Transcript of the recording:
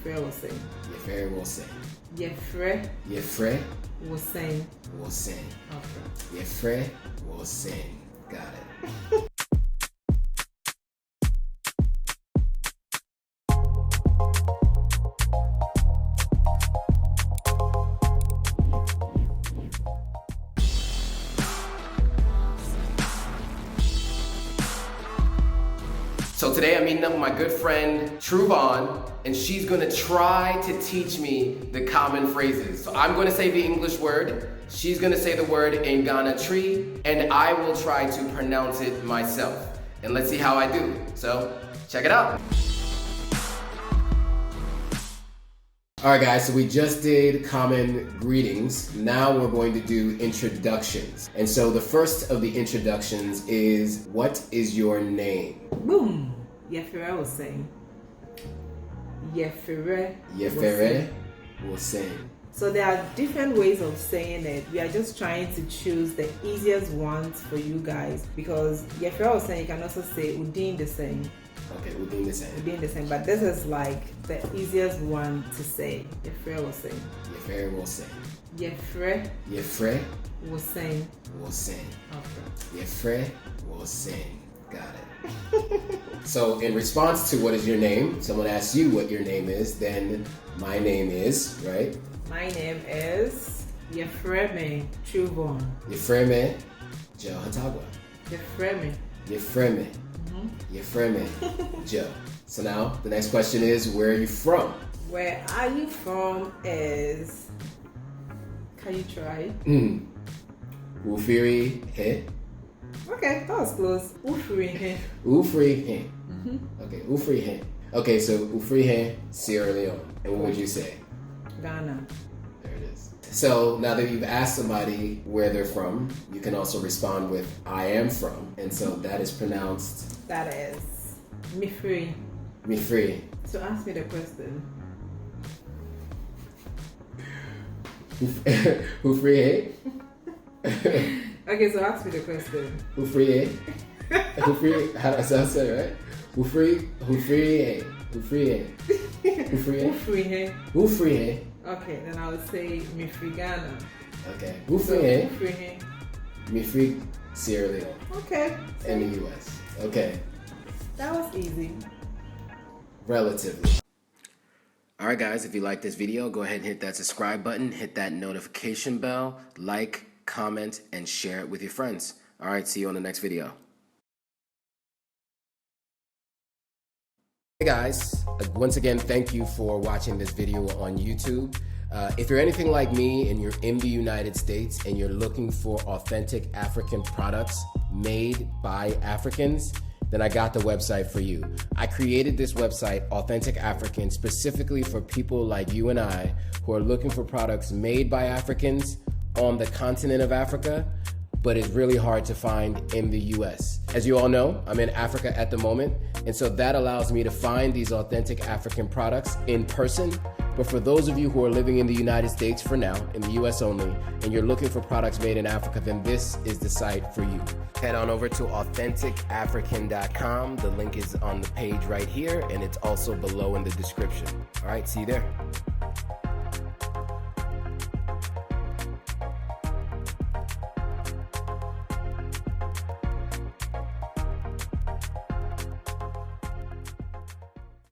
Yefere Wo Sen. Yefere Wo Sen. Yefere Wo Sen. Wo Sen. Okay. Yefere Wo Sen. Got it. So today I'm meeting up with my good friend, True Vonne, and she's gonna try to teach me the common phrases. So I'm gonna say the English word, she's gonna say the word Ngana tree, and I will try to pronounce it myself. And let's see how I do. So, check it out. All right guys, so we just did common greetings. Now we're going to do introductions. And so the first of the introductions is, what is your name? Boom! Yefere Wo Sen. Yefere Wo Sen. So there are different ways of saying it. We are just trying to choose the easiest ones for you guys, because Yefere Wo Sen, you can also say Udin the same. Okay, Udin the same. Udin the same, but this is like the easiest one to say. Yefere Wo Sen. Yefere Wo Sen. Yefere Wo Sen. Wo Sen. Okay. Yefere Wo Sen. Got it. So in response to what is your name, someone asks you what your name is, then my name is, right? My name is Yefere True Vonne. Yefere Joe Hatagwa. Yefere. Yefere Joe. So now the next question is, where are you from? Where are you from is, can you try? Ufiri he. Okay, that was close. Ufiri he. Ufiri he. Okay, Ufiri he. Okay, so Ufiri he, Sierra Leone. And what would you say? Ghana. There it is. So now that you've asked somebody where they're from, you can also respond with I am from. And so that is pronounced? That is Mifri. Mifri. So ask me the question. Ufri Okay, so ask me the question. Ufri Ufri, how does that say, right? Ufri Okay, then I would say Mifri Ghana. Okay. Ufri Mifri Sierra Leone. Okay. In the US. Okay. That was easy. Relatively. Alright guys, if you like this video, go ahead and hit that subscribe button, hit that notification bell, like, comment, and share it with your friends. Alright, see you on the next video. Hey guys, once again, thank you for watching this video on YouTube. If you're anything like me and you're in the United States and you're looking for authentic African products made by Africans, then I got the website for you. I created this website, Authentic African, specifically for people like you and I who are looking for products made by Africans on the continent of Africa, but it's really hard to find in the US. As you all know, I'm in Africa at the moment, and so that allows me to find these authentic African products in person. But for those of you who are living in the United States for now, in the US only, and you're looking for products made in Africa, then this is the site for you. Head on over to AuthenticAfrican.com. The link is on the page right here, and it's also below in the description. All right, see you there.